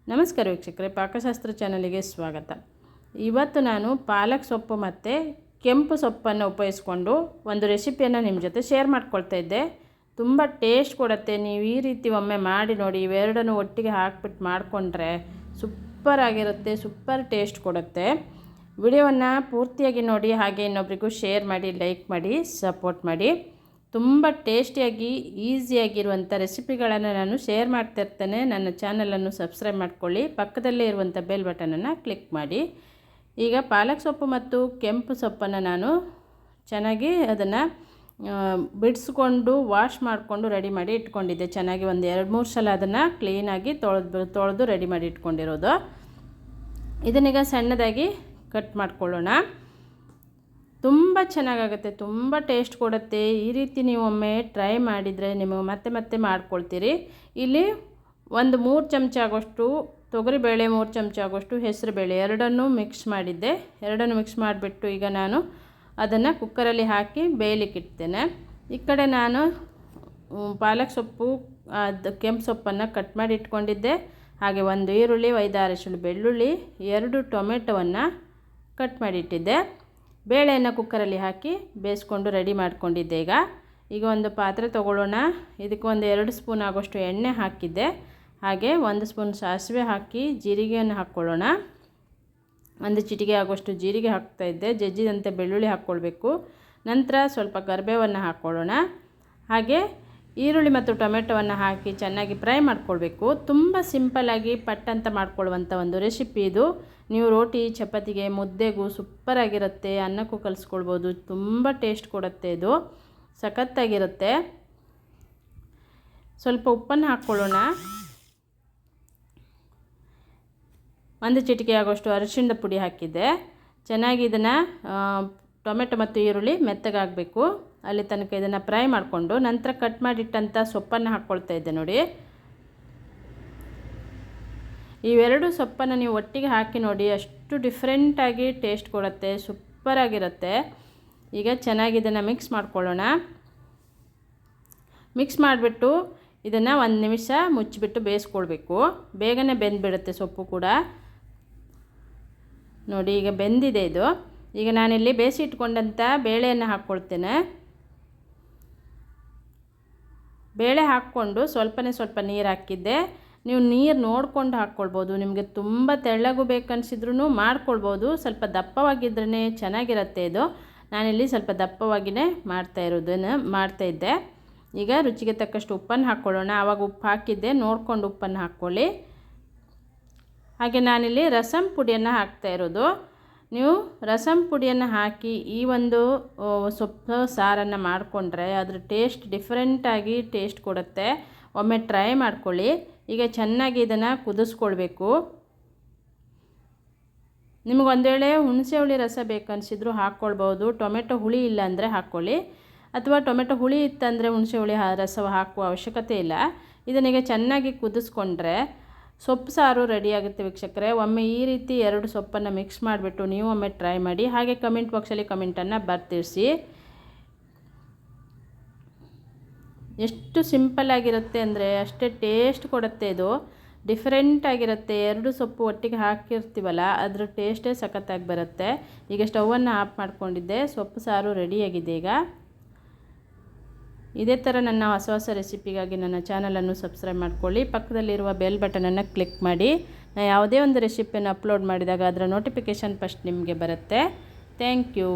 ನಮಸ್ಕಾರ ವೀಕ್ಷಕರೇ, ಪಾಕಶಾಸ್ತ್ರ ಚಾನಲಿಗೆ ಸ್ವಾಗತ. ಇವತ್ತು ನಾನು ಪಾಲಕ್ ಸೊಪ್ಪು ಮತ್ತು ಕೆಂಪು ಸೊಪ್ಪನ್ನು ಉಪಯೋಗಿಸ್ಕೊಂಡು ಒಂದು ರೆಸಿಪಿಯನ್ನು ನಿಮ್ಮ ಜೊತೆ ಶೇರ್ ಮಾಡ್ಕೊಳ್ತಾ ಇದ್ದೆ. ತುಂಬ ಟೇಸ್ಟ್ ಕೊಡುತ್ತೆ. ನೀವು ಈ ರೀತಿ ಒಮ್ಮೆ ಮಾಡಿ ನೋಡಿ. ಇವೆರಡನ್ನು ಒಟ್ಟಿಗೆ ಹಾಕ್ಬಿಟ್ಟು ಮಾಡಿಕೊಂಡ್ರೆ ಸೂಪರ್ ಆಗಿರುತ್ತೆ, ಸೂಪರ್ ಟೇಸ್ಟ್ ಕೊಡುತ್ತೆ. ವಿಡಿಯೋವನ್ನು ಪೂರ್ತಿಯಾಗಿ ನೋಡಿ, ಹಾಗೆ ಇನ್ನೊಬ್ರಿಗೂ ಶೇರ್ ಮಾಡಿ, ಲೈಕ್ ಮಾಡಿ, ಸಪೋರ್ಟ್ ಮಾಡಿ. ತುಂಬ ಟೇಸ್ಟಿಯಾಗಿ ಈಸಿಯಾಗಿರುವಂಥ ರೆಸಿಪಿಗಳನ್ನು ನಾನು ಶೇರ್ ಮಾಡ್ತಾ ಇರ್ತೇನೆ. ನನ್ನ ಚಾನಲನ್ನು ಸಬ್ಸ್ಕ್ರೈಬ್ ಮಾಡ್ಕೊಳ್ಳಿ, ಪಕ್ಕದಲ್ಲೇ ಇರುವಂಥ ಬೆಲ್ ಬಟನನ್ನು ಕ್ಲಿಕ್ ಮಾಡಿ. ಈಗ ಪಾಲಕ್ ಸೊಪ್ಪು ಮತ್ತು ಕೆಂಪು ಸೊಪ್ಪನ್ನು ನಾನು ಚೆನ್ನಾಗಿ ಅದನ್ನು ಬಿಡಿಸ್ಕೊಂಡು ವಾಶ್ ಮಾಡಿಕೊಂಡು ರೆಡಿ ಮಾಡಿ ಇಟ್ಕೊಂಡಿದ್ದೆ. ಚೆನ್ನಾಗಿ ಒಂದು 2-3 ಸಲ ಅದನ್ನು ಕ್ಲೀನಾಗಿ ತೊಳೆದು ರೆಡಿ ಮಾಡಿ ಇಟ್ಕೊಂಡಿರೋದು. ಇದನ್ನೀಗ ಸಣ್ಣದಾಗಿ ಕಟ್ ಮಾಡ್ಕೊಳ್ಳೋಣ. ತುಂಬ ಚೆನ್ನಾಗಾಗುತ್ತೆ, ತುಂಬ ಟೇಸ್ಟ್ ಕೊಡುತ್ತೆ. ಈ ರೀತಿ ನೀವು ಒಮ್ಮೆ ಟ್ರೈ ಮಾಡಿದರೆ ನಿಮಗೆ ಮತ್ತೆ ಮತ್ತೆ ಮಾಡ್ಕೊಳ್ತೀರಿ. ಇಲ್ಲಿ ಒಂದು 3 ಚಮಚ ಆಗೋಷ್ಟು ತೊಗರಿಬೇಳೆ, 3 ಚಮಚ ಆಗೋಷ್ಟು ಹೆಸರುಬೇಳೆ ಎರಡನ್ನೂ ಮಿಕ್ಸ್ ಮಾಡಿದ್ದೆ. ಎರಡನ್ನೂ ಮಿಕ್ಸ್ ಮಾಡಿಬಿಟ್ಟು ಈಗ ನಾನು ಅದನ್ನು ಕುಕ್ಕರಲ್ಲಿ ಹಾಕಿ ಬೇಯಲಿಕ್ಕೆ ಇಡ್ತೇನೆ. ಈ ಕಡೆ ನಾನು ಪಾಲಕ್ ಸೊಪ್ಪು, ಕೆಂಪು ಸೊಪ್ಪನ್ನು ಕಟ್ ಮಾಡಿ ಇಟ್ಕೊಂಡಿದ್ದೆ. ಹಾಗೆ 1 ಈರುಳ್ಳಿ, 5-6 ಎಸಳು ಬೆಳ್ಳುಳ್ಳಿ, 2 ಟೊಮೆಟೊವನ್ನು ಕಟ್ ಮಾಡಿ ಇಟ್ಟಿದ್ದೆ. ಬೇಳೆಯನ್ನು ಕುಕ್ಕರಲ್ಲಿ ಹಾಕಿ ಬೇಯಿಸ್ಕೊಂಡು ರೆಡಿ ಮಾಡ್ಕೊಂಡಿದ್ದೆ. ಈಗ ಒಂದು ಪಾತ್ರೆ ತೊಗೊಳ್ಳೋಣ. ಇದಕ್ಕೆ ಒಂದು 2 ಸ್ಪೂನ್ ಆಗೋಷ್ಟು ಎಣ್ಣೆ ಹಾಕಿದ್ದೆ. ಹಾಗೆ 1 ಸ್ಪೂನ್ ಸಾಸಿವೆ ಹಾಕಿ ಜೀರಿಗೆಯನ್ನು ಹಾಕ್ಕೊಳ್ಳೋಣ. 1 ಚಿಟಿಕೆ ಆಗೋಷ್ಟು ಜೀರಿಗೆ ಹಾಕ್ತಾಯಿದ್ದೆ. ಜಜ್ಜಿದಂತೆ ಬೆಳ್ಳುಳ್ಳಿ ಹಾಕ್ಕೊಳ್ಬೇಕು. ನಂತರ ಸ್ವಲ್ಪ ಕರಿಬೇವನ್ನು ಹಾಕ್ಕೊಳ್ಳೋಣ. ಹಾಗೆ ಈರುಳ್ಳಿ ಮತ್ತು ಟೊಮೆಟೊವನ್ನು ಹಾಕಿ ಚೆನ್ನಾಗಿ ಫ್ರೈ ಮಾಡ್ಕೊಳ್ಬೇಕು. ತುಂಬ ಸಿಂಪಲ್ಲಾಗಿ ಪಟ್ಟಂತ ಮಾಡ್ಕೊಳ್ಳುವಂಥ ಒಂದು ರೆಸಿಪಿ ಇದು. ನೀವು ರೋಟಿ, ಚಪಾತಿಗೆ, ಮುದ್ದೆಗೂ ಸೂಪರಾಗಿರುತ್ತೆ. ಅನ್ನಕ್ಕೂ ಕಲಿಸ್ಕೊಳ್ಬೋದು. ತುಂಬ ಟೇಸ್ಟ್ ಕೊಡುತ್ತೆ. ಇದು ಸಖತ್ತಾಗಿರುತ್ತೆ. ಸ್ವಲ್ಪ ಉಪ್ಪನ್ನು ಹಾಕ್ಕೊಳ್ಳೋಣ. 1 ಚಿಟಿಕೆ ಆಗೋಷ್ಟು ಅರಿಶಿಣದ ಪುಡಿ ಹಾಕಿದ್ದೆ. ಚೆನ್ನಾಗಿ ಇದನ್ನು ಟೊಮೆಟೊ ಮತ್ತು ಈರುಳ್ಳಿ ಮೆತ್ತಗಾಗಬೇಕು, ಅಲ್ಲಿ ತನಕ ಇದನ್ನು ಫ್ರೈ ಮಾಡಿಕೊಂಡು ನಂತರ ಕಟ್ ಮಾಡಿಟ್ಟಂಥ ಸೊಪ್ಪನ್ನು ಹಾಕ್ಕೊಳ್ತಾ ಇದ್ದೆ. ನೋಡಿ, ಇವೆರಡು ಸೊಪ್ಪನ್ನು ನೀವು ಒಟ್ಟಿಗೆ ಹಾಕಿ ನೋಡಿ, ಅಷ್ಟು ಡಿಫ್ರೆಂಟಾಗಿ ಟೇಸ್ಟ್ ಕೊಡುತ್ತೆ, ಸೂಪರಾಗಿರುತ್ತೆ. ಈಗ ಚೆನ್ನಾಗಿ ಇದನ್ನು ಮಿಕ್ಸ್ ಮಾಡ್ಕೊಳ್ಳೋಣ. ಮಿಕ್ಸ್ ಮಾಡಿಬಿಟ್ಟು ಇದನ್ನು 1 ನಿಮಿಷ ಮುಚ್ಚಿಬಿಟ್ಟು ಬೇಯಿಸ್ಕೊಳ್ಬೇಕು. ಬೇಗನೆ ಬೆಂದುಬಿಡುತ್ತೆ ಸೊಪ್ಪು ಕೂಡ. ನೋಡಿ, ಈಗ ಬೆಂದಿದೆ ಇದು. ಈಗ ನಾನಿಲ್ಲಿ ಬೇಯಿಸಿ ಇಟ್ಕೊಂಡಂಥ ಬೇಳೆಯನ್ನು ಹಾಕ್ಕೊಳ್ತೇನೆ. ಬೇಳೆ ಹಾಕ್ಕೊಂಡು ಸ್ವಲ್ಪ ನೀರು ಹಾಕಿದ್ದೆ. ನೀವು ನೀರು ನೋಡ್ಕೊಂಡು ಹಾಕ್ಕೊಳ್ಬೋದು. ನಿಮಗೆ ತುಂಬ ತೆಳ್ಳಗೂ ಬೇಕನ್ಸಿದ್ರೂ ಮಾಡ್ಕೊಳ್ಬೋದು. ಸ್ವಲ್ಪ ದಪ್ಪವಾಗಿದ್ರೇ ಚೆನ್ನಾಗಿರುತ್ತೆ ಇದು. ನಾನಿಲ್ಲಿ ಸ್ವಲ್ಪ ದಪ್ಪವಾಗಿಯೇ ಮಾಡ್ತಾಯಿದ್ದೆ. ಈಗ ರುಚಿಗೆ ತಕ್ಕಷ್ಟು ಉಪ್ಪನ್ನು ಹಾಕ್ಕೊಳ್ಳೋಣ. ಆವಾಗ ಉಪ್ಪು ಹಾಕಿದ್ದೆ, ನೋಡ್ಕೊಂಡು ಉಪ್ಪನ್ನು ಹಾಕ್ಕೊಳ್ಳಿ. ಹಾಗೆ ನಾನಿಲ್ಲಿ ರಸಂ ಪುಡಿಯನ್ನು ಹಾಕ್ತಾಯಿರೋದು. ನೀವು ರಸಂ ಪುಡಿಯನ್ನು ಹಾಕಿ ಈ ಒಂದು ಸೊಪ್ಪು ಸಾರನ್ನು ಮಾಡಿಕೊಂಡ್ರೆ ಅದರ ಟೇಸ್ಟ್ ಡಿಫ್ರೆಂಟಾಗಿ ಟೇಸ್ಟ್ ಕೊಡುತ್ತೆ. ಒಮ್ಮೆ ಟ್ರೈ ಮಾಡ್ಕೊಳ್ಳಿ. ಈಗ ಚೆನ್ನಾಗಿ ಇದನ್ನು ಕುದಿಸ್ಕೊಳ್ಬೇಕು. ನಿಮಗೆ ಒಂದು ವೇಳೆ ಹುಣಸೆ ಹುಳಿ ರಸ ಬೇಕನ್ಸಿದ್ರು ಹಾಕ್ಕೊಳ್ಬೋದು. ಟೊಮೆಟೊ ಹುಳಿ ಇಲ್ಲ ಅಂದರೆ ಹಾಕ್ಕೊಳ್ಳಿ, ಅಥವಾ ಟೊಮೆಟೊ ಹುಳಿ ಇತ್ತಂದರೆ ಹುಣಸೆ ಹುಳಿ ರಸ ಹಾಕುವ ಅವಶ್ಯಕತೆ ಇಲ್ಲ. ಇದನ್ನೀಗ ಚೆನ್ನಾಗಿ ಕುದಿಸ್ಕೊಂಡ್ರೆ ಸೊಪ್ಪು ಸಾರು ರೆಡಿಯಾಗುತ್ತೆ ವೀಕ್ಷಕರೇ. ಒಮ್ಮೆ ಈ ರೀತಿ 2 ಸೊಪ್ಪನ್ನು ಮಿಕ್ಸ್ ಮಾಡಿಬಿಟ್ಟು ನೀವು ಒಮ್ಮೆ ಟ್ರೈ ಮಾಡಿ. ಹಾಗೆ ಕಮೆಂಟ್ ಬಾಕ್ಸಲ್ಲಿ ಕಮೆಂಟನ್ನು ಬರ್ತಿರಿಸಿ. ಎಷ್ಟು ಸಿಂಪಲ್ಲಾಗಿರುತ್ತೆ ಅಂದರೆ ಅಷ್ಟೇ ಟೇಸ್ಟ್ ಕೊಡುತ್ತೆ. ಇದು ಡಿಫ್ರೆಂಟಾಗಿರುತ್ತೆ. 2 ಸೊಪ್ಪು ಒಟ್ಟಿಗೆ ಹಾಕಿರ್ತೀವಲ್ಲ, ಅದರ ಟೇಸ್ಟೇ ಸಖತ್ತಾಗಿ ಬರುತ್ತೆ. ಈಗ ಸ್ಟವನ್ನು ಆಫ್ ಮಾಡ್ಕೊಂಡಿದ್ದೆ. ಸೊಪ್ಪು ಸಾರು ರೆಡಿಯಾಗಿದೆ. ಈಗ ಇದೇ ಥರ ನನ್ನ ಹೊಸ ರೆಸಿಪಿಗಾಗಿ ನನ್ನ ಚಾನಲನ್ನು ಸಬ್ಸ್ಕ್ರೈಬ್ ಮಾಡ್ಕೊಳ್ಳಿ, ಪಕ್ಕದಲ್ಲಿರುವ ಬೆಲ್ ಬಟನನ್ನು ಕ್ಲಿಕ್ ಮಾಡಿ. ನಾನು ಯಾವುದೇ ಒಂದು ರೆಸಿಪಿಯನ್ನು ಅಪ್ಲೋಡ್ ಮಾಡಿದಾಗ ಅದರ ನೋಟಿಫಿಕೇಷನ್ ಫಸ್ಟ್ ನಿಮಗೆ ಬರುತ್ತೆ. Thank you.